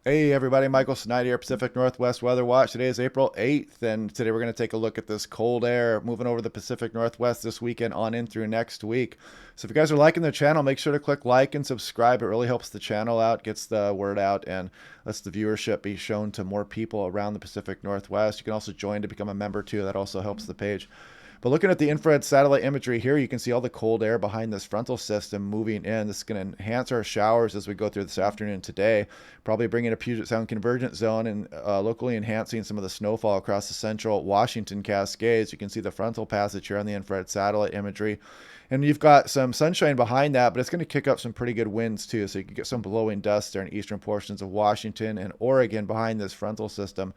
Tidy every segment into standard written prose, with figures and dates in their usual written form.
Hey everybody, Michael Snyder here, Pacific Northwest Weather Watch. Today is April 8th, and today we're going to take a look at this cold air moving over the Pacific Northwest this weekend on in through next week. So if you guys are liking the channel, make sure to click like and subscribe. It really helps the channel out, gets the word out, and lets the viewership be shown to more people around the Pacific Northwest. You can also join to become a member too. That also helps the page. But looking at the infrared satellite imagery here, you can see all the cold air behind this frontal system moving in. This is going to enhance our showers as we go through this afternoon today. Probably bringing a Puget Sound convergence zone and locally enhancing some of the snowfall across the central Washington Cascades. You can see the frontal passage here on the infrared satellite imagery. And you've got some sunshine behind that, but it's going to kick up some pretty good winds too. So you can get some blowing dust there in eastern portions of Washington and Oregon behind this frontal system.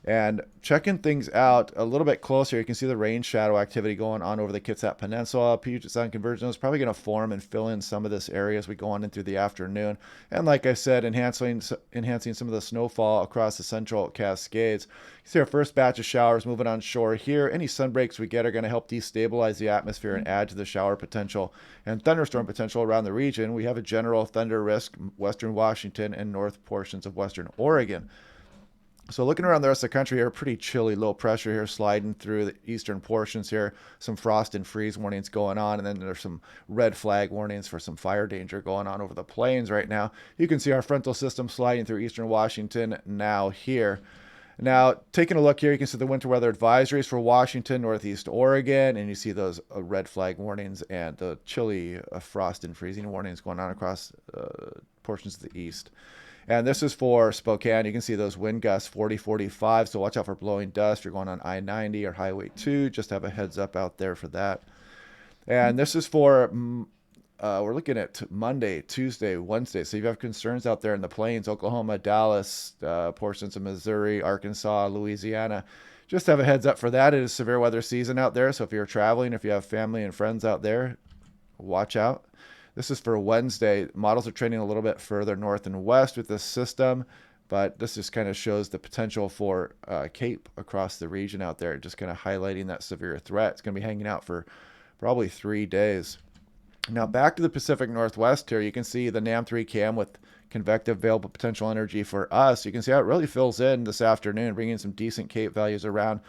And checking things out a little bit closer, you can see the rain shadow activity going on over the Kitsap Peninsula. Puget Sound convergence is probably going to form and fill in some of this area as we go on into the afternoon. And like I said, enhancing some of the snowfall across the central Cascades. You see our first batch of showers moving on shore here. Any sun breaks we get are going to help destabilize the atmosphere and add to the shower potential and thunderstorm potential around the region. We have a general thunder risk, western Washington and north portions of western Oregon. So looking around the rest of the country here, pretty chilly, low pressure here sliding through the eastern portions here. Some frost and freeze warnings going on, and then there's some red flag warnings for some fire danger going on over the plains right now. You can see our frontal system sliding through eastern Washington now here. Now, taking a look here, you can see the winter weather advisories for Washington, northeast Oregon, and you see those red flag warnings and the chilly frost and freezing warnings going on across portions of the east. And this is for Spokane. You can see those wind gusts 40, 45. So watch out for blowing dust. If you're going on I-90 or Highway 2, just have a heads up out there for that. And this is for, we're looking at Monday, Tuesday, Wednesday. So if you have concerns out there in the plains, Oklahoma, Dallas, portions of Missouri, Arkansas, Louisiana, just have a heads up for that. It is severe weather season out there. So if you're traveling, if you have family and friends out there, watch out. This is for Wednesday. Models are trending a little bit further north and west with this system, but this just kind of shows the potential for Cape across the region out there, just kind of highlighting that severe threat. It's going to be hanging out for probably 3 days. Now back to the Pacific Northwest here, you can see the NAM3 cam with convective available potential energy for us. You can see how it really fills in this afternoon, bringing some decent Cape values around.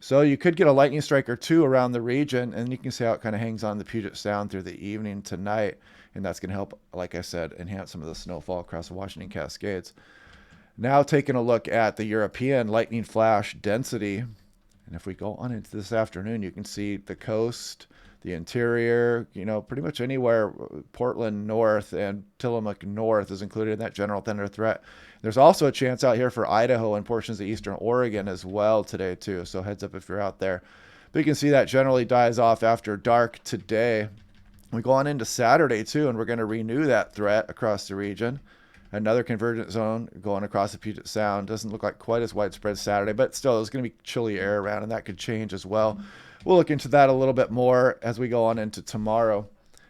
So you could get a lightning strike or two around the region, and you can see how it kind of hangs on the Puget Sound through the evening tonight. And that's going to help, like I said, enhance some of the snowfall across the Washington Cascades. Now taking a look at the European lightning flash density. And if we go on into this afternoon, you can see the coast, the interior, pretty much anywhere, Portland north and Tillamook north is included in that general thunder threat. There's also a chance out here for Idaho and portions of eastern Oregon as well today too. So heads up if you're out there. But you can see that generally dies off after dark today. We go on into Saturday too, and we're going to renew that threat across the region. Another convergent zone going across the Puget Sound. Doesn't look like quite as widespread Saturday, but still there's going to be chilly air around, and that could change as well. We'll look into that a little bit more as we go on into tomorrow.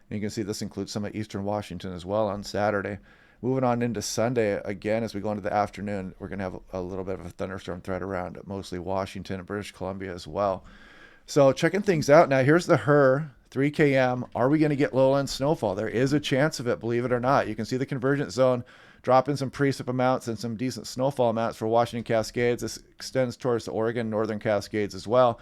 And you can see this includes some of eastern Washington as well on Saturday. Moving on into Sunday, again, as we go into the afternoon, we're going to have a little bit of a thunderstorm threat around mostly Washington and British Columbia as well. So checking things out now, here's the HRRR 3 km. Are we going to get lowland snowfall? There is a chance of it, believe it or not. You can see the convergence zone dropping some precip amounts and some decent snowfall amounts for Washington Cascades. This extends towards the Oregon northern Cascades as well.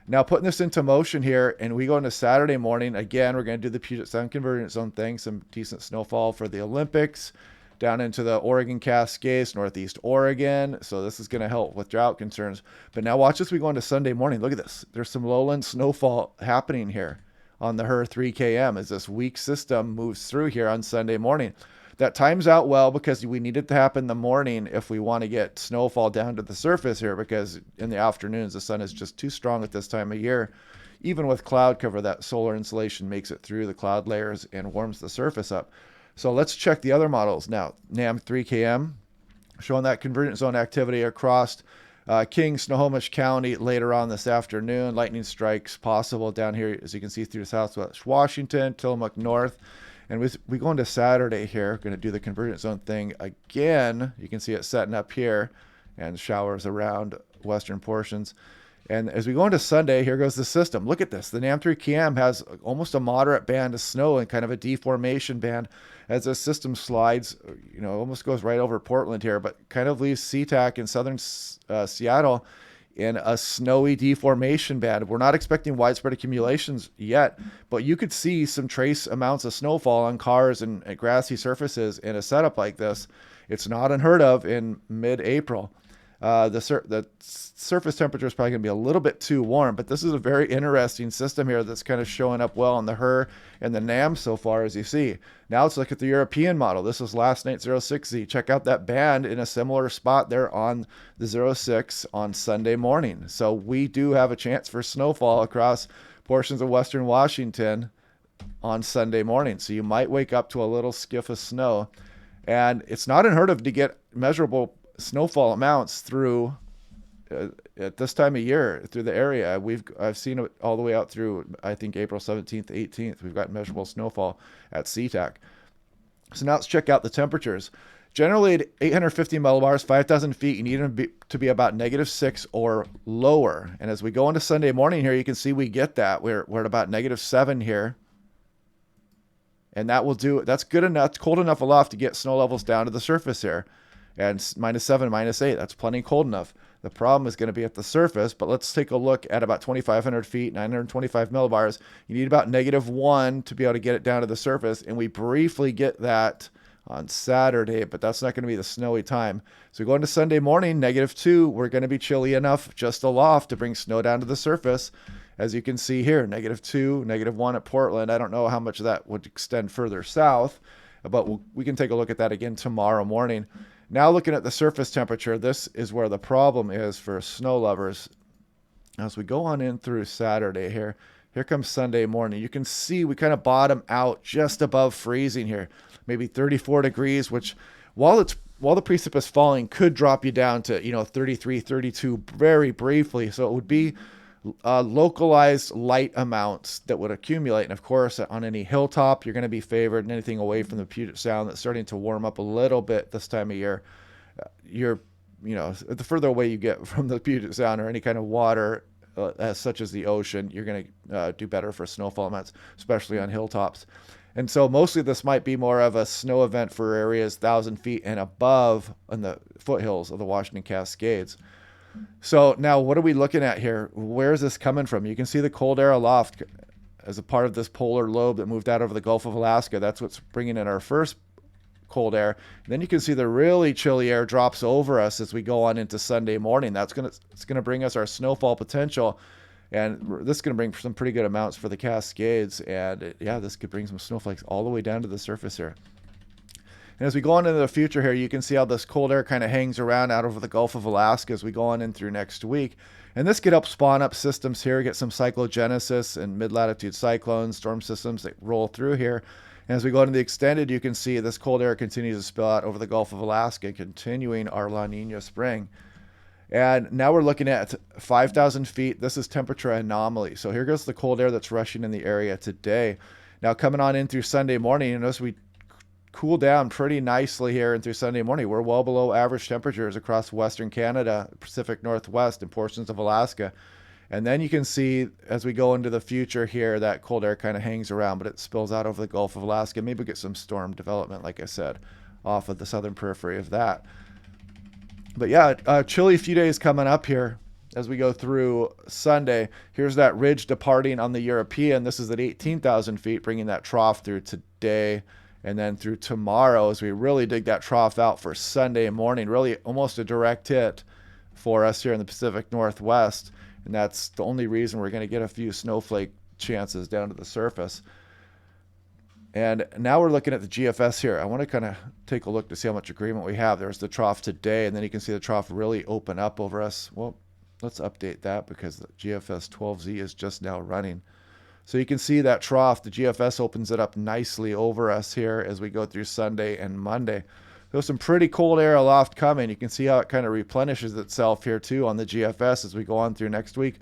Now putting this into motion here, and we go into Saturday morning. Again, we're going to do the Puget Sound convergence zone thing. Some decent snowfall for the Olympics down into the Oregon Cascades, northeast Oregon. So this is going to help with drought concerns. But now watch as we go into Sunday morning. Look at this. There's some lowland snowfall happening here on the HRRR 3 km as this weak system moves through here on Sunday morning. That times out well because we need it to happen in the morning if we want to get snowfall down to the surface here, because in the afternoons the sun is just too strong at this time of year. Even with cloud cover, that solar insulation makes it through the cloud layers and warms the surface up. So let's check the other models now. NAM 3 km showing that convergence zone activity across King, Snohomish County later on this afternoon. Lightning strikes possible down here, as you can see, through southwest Washington, Tillamook north. And we go into Saturday here, going to do the convergence zone thing again. You can see it setting up here and showers around western portions. And as we go into Sunday, here goes the system. Look at this. The NAM3 has almost a moderate band of snow and kind of a deformation band as the system slides, almost goes right over Portland here, but kind of leaves SeaTac in southern Seattle in a snowy deformation band. We're not expecting widespread accumulations yet, but you could see some trace amounts of snowfall on cars and grassy surfaces in a setup like this. It's not unheard of in mid-April. The surface temperature is probably going to be a little bit too warm, but this is a very interesting system here that's kind of showing up well on the HER and the NAM so far, as you see. Now let's look at the European model. This is last night's 06Z. Check out that band in a similar spot there on the 06 on Sunday morning. So we do have a chance for snowfall across portions of western Washington on Sunday morning. So you might wake up to a little skiff of snow. And it's not unheard of to get measurable snowfall amounts through at this time of year through the area. I've seen it all the way out through, I think, April 17th, 18th. We've got measurable snowfall at SeaTac. So now let's check out the temperatures. Generally at 850 millibars, 5,000 feet, you need them to be about -6 or lower. And as we go into Sunday morning here, you can see we get that. We're at about -7 here. And that will do, that's good enough, it's cold enough aloft to get snow levels down to the surface here. And -7, -8, that's plenty cold enough. The problem is going to be at the surface, but let's take a look at about 2,500 feet, 925 millibars. You need about -1 to be able to get it down to the surface, and we briefly get that on Saturday, but that's not going to be the snowy time. So we go into Sunday morning, -2, we're going to be chilly enough just aloft to bring snow down to the surface. As you can see here, -2, -1 at Portland. I don't know how much of that would extend further south, but we can take a look at that again tomorrow morning. Now looking at the surface temperature, this is where the problem is for snow lovers. As we go on in through Saturday here comes Sunday morning. You can see we kind of bottom out just above freezing here, maybe 34 degrees, which while the precip is falling could drop you down to 33, 32 very briefly. So it would be localized light amounts that would accumulate. And of course, on any hilltop, you're going to be favored, and anything away from the Puget Sound that's starting to warm up a little bit this time of year, the further away you get from the Puget Sound or any kind of water, such as the ocean, you're going to do better for snowfall amounts, especially on hilltops. And so mostly this might be more of a snow event for areas 1,000 feet and above on the foothills of the Washington Cascades. So now what are we looking at here? Where is this coming from? You can see the cold air aloft as a part of this polar lobe that moved out over the Gulf of Alaska. That's what's bringing in our first cold air. And then you can see the really chilly air drops over us as we go on into Sunday morning. It's going to bring us our snowfall potential. And this is going to bring some pretty good amounts for the Cascades. And this could bring some snowflakes all the way down to the surface here. And as we go on into the future here, you can see how this cold air kind of hangs around out over the Gulf of Alaska as we go on in through next week. And this could help spawn up systems here, get some cyclogenesis and mid-latitude cyclones, storm systems that roll through here. And as we go into the extended, you can see this cold air continues to spill out over the Gulf of Alaska, continuing our La Nina spring. And now we're looking at 5,000 feet. This is temperature anomaly. So here goes the cold air that's rushing in the area today. Now coming on in through Sunday morning, you notice we cool down pretty nicely here and through Sunday morning. We're well below average temperatures across Western Canada, Pacific Northwest, and portions of Alaska. And then you can see as we go into the future here, that cold air kind of hangs around, but it spills out over the Gulf of Alaska. Maybe we'll get some storm development, like I said, off of the southern periphery of that. But a chilly few days coming up here as we go through Sunday. Here's that ridge departing on the European. This is at 18,000 feet, bringing that trough through today. And then through tomorrow, as we really dig that trough out for Sunday morning, really almost a direct hit for us here in the Pacific Northwest. And that's the only reason we're going to get a few snowflake chances down to the surface. And now we're looking at the GFS here. I want to kind of take a look to see how much agreement we have. There's the trough today, and then you can see the trough really open up over us. Well, let's update that because the GFS 12Z is just now running. So you can see that trough, the GFS opens it up nicely over us here as we go through Sunday and Monday. There's some pretty cold air aloft coming. You can see how it kind of replenishes itself here too on the GFS as we go on through next week.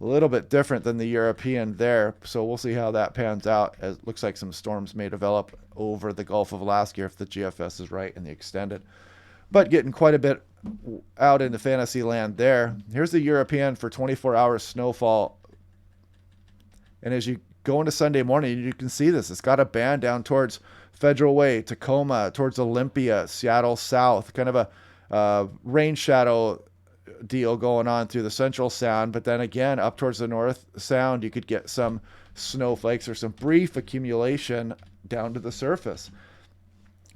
A little bit different than the European there. So we'll see how that pans out. It looks like some storms may develop over the Gulf of Alaska if the GFS is right in the extended. But getting quite a bit out into fantasy land there. Here's the European for 24 hours snowfall. And as you go into Sunday morning, you can see this. It's got a band down towards Federal Way, Tacoma, towards Olympia, Seattle South, kind of a rain shadow deal going on through the Central Sound. But then again, up towards the North Sound, you could get some snowflakes or some brief accumulation down to the surface.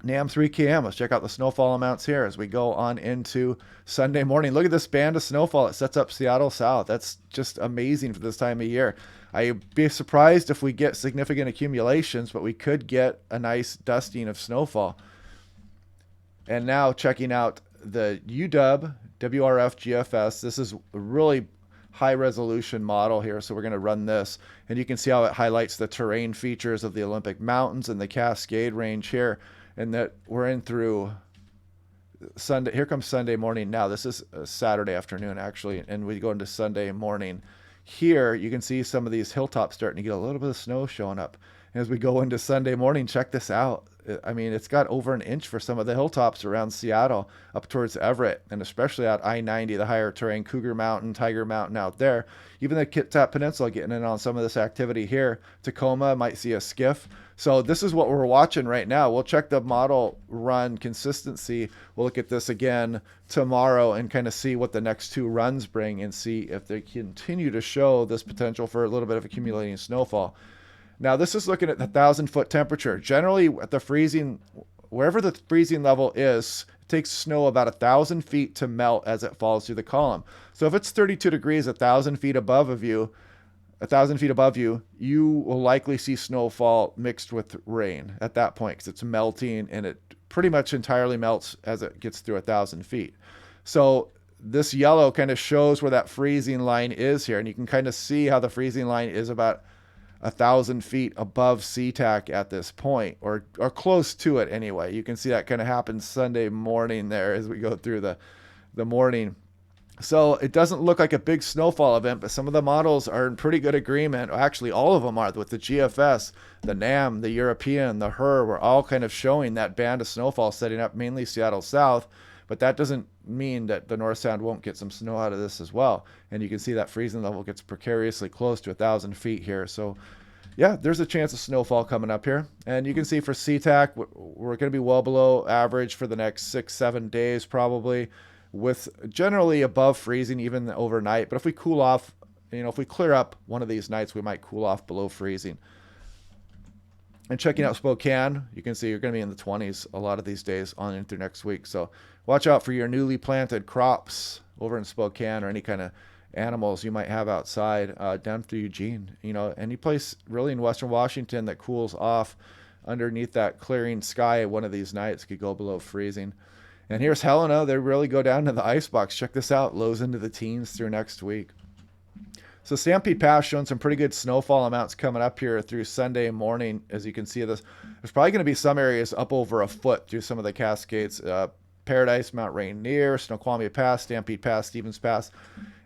NAM 3KM, let's check out the snowfall amounts here as we go on into Sunday morning. Look at this band of snowfall. It sets up Seattle South. That's just amazing for this time of year. I'd be surprised if we get significant accumulations, but we could get a nice dusting of snowfall. And now checking out the UW WRF GFS. This is a really high resolution model here, so we're going to run this, and you can see how it highlights the terrain features of the Olympic Mountains and the Cascade Range here, and that we're in through Sunday. Here comes Sunday morning now. This is Saturday afternoon actually, and we go into Sunday morning. Here you can see some of these hilltops starting to get a little bit of snow showing up. And as we go into Sunday morning, check this out. I mean, it's got over an inch for some of the hilltops around Seattle, up towards Everett, and especially out I-90, the higher terrain, Cougar Mountain, Tiger Mountain out there. Even the Kitsap Peninsula getting in on some of this activity here. Tacoma might see a skiff. So this is what we're watching right now. We'll check the model run consistency. We'll look at this again tomorrow and kind of see what the next two runs bring and see if they continue to show this potential for a little bit of accumulating snowfall. Now, this is looking at the 1,000-foot temperature. Generally, at the freezing, wherever the freezing level is, it takes snow about 1,000 feet to melt as it falls through the column. So if it's 32 degrees, 1,000 feet above you, you will likely see snowfall mixed with rain at that point because it's melting, and it pretty much entirely melts as it gets through 1,000 feet. So this yellow kind of shows where that freezing line is here, and you can kind of see how the freezing line is about 1,000 feet above SeaTac at this point, or close to it anyway. You can see that kind of happens Sunday morning there as we go through the morning. So it doesn't look like a big snowfall event, but some of the models are in pretty good agreement. Actually, all of them are, with the GFS, the NAM, the European, the HER. We're all kind of showing that band of snowfall setting up mainly Seattle South. But that doesn't mean that the North Sound won't get some snow out of this as well. And you can see that freezing level gets precariously close to 1,000 feet here. So, yeah, there's a chance of snowfall coming up here. And you can see for SeaTac, we're going to be well below average for the next 6-7 days probably, with generally above freezing even overnight. But if we cool off, if we clear up one of these nights, we might cool off below freezing. And checking out Spokane, you can see you're going to be in the 20s a lot of these days on into next week. So watch out for your newly planted crops over in Spokane, or any kind of animals you might have outside down through Eugene. Any place really in Western Washington that cools off underneath that clearing sky one of these nights could go below freezing. And here's Helena. They really go down to the icebox. Check this out. Lows into the teens through next week. So Stampede Pass showing some pretty good snowfall amounts coming up here through Sunday morning. As you can see, there's probably going to be some areas up over a foot through some of the Cascades. Paradise, Mount Rainier, Snoqualmie Pass, Stampede Pass, Stevens Pass.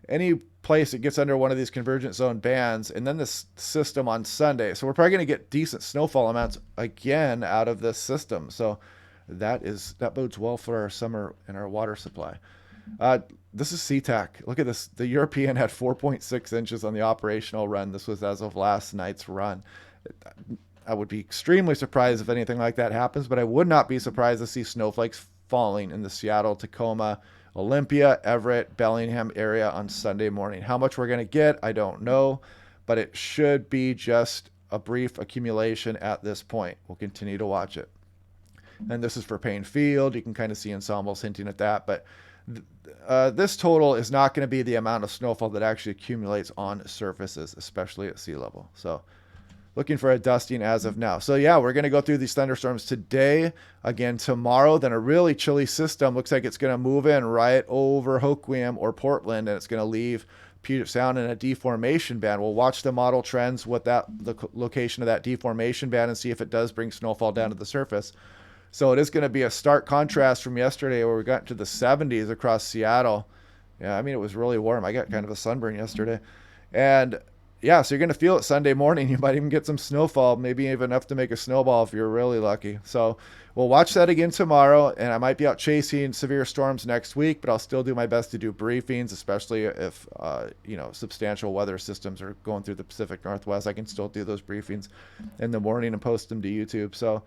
Any place that gets under one of these convergent zone bands, and then this system on Sunday. So we're probably going to get decent snowfall amounts again out of this system. So that bodes well for our summer and our water supply. This is SeaTac. Look at this. The European had 4.6 inches on the operational run. This was as of last night's run. I would be extremely surprised if anything like that happens, but I would not be surprised to see snowflakes falling in the Seattle, Tacoma, Olympia, Everett, Bellingham area on Sunday morning. How much we're going to get, I don't know, but it should be just a brief accumulation at this point. We'll continue to watch it. And this is for Payne Field. You can kind of see ensembles hinting at that, but this total is not going to be the amount of snowfall that actually accumulates on surfaces, especially at sea level. So looking for a dusting as of now. So yeah, we're going to go through these thunderstorms today, again tomorrow. Then a really chilly system looks like it's going to move in right over Hoquiam or Portland, and it's going to leave Puget Sound in a deformation band. We'll watch the model trends with the location of that deformation band and see if it does bring snowfall down to the surface. So it is going to be a stark contrast from yesterday, where we got to the 70s across Seattle. Yeah, I mean, it was really warm. I got kind of a sunburn yesterday. And yeah, so you're going to feel it Sunday morning. You might even get some snowfall, maybe even enough to make a snowball if you're really lucky. So we'll watch that again tomorrow, and I might be out chasing severe storms next week, but I'll still do my best to do briefings, especially if substantial weather systems are going through the Pacific Northwest. I can still do those briefings in the morning and post them to YouTube. So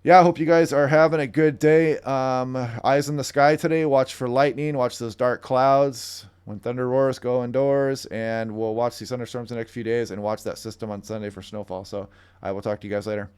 yeah, I hope you guys are having a good day. Eyes in the sky today. Watch for lightning. Watch those dark clouds. When thunder roars, go indoors. And we'll watch these thunderstorms the next few days and watch that system on Sunday for snowfall. So I will talk to you guys later.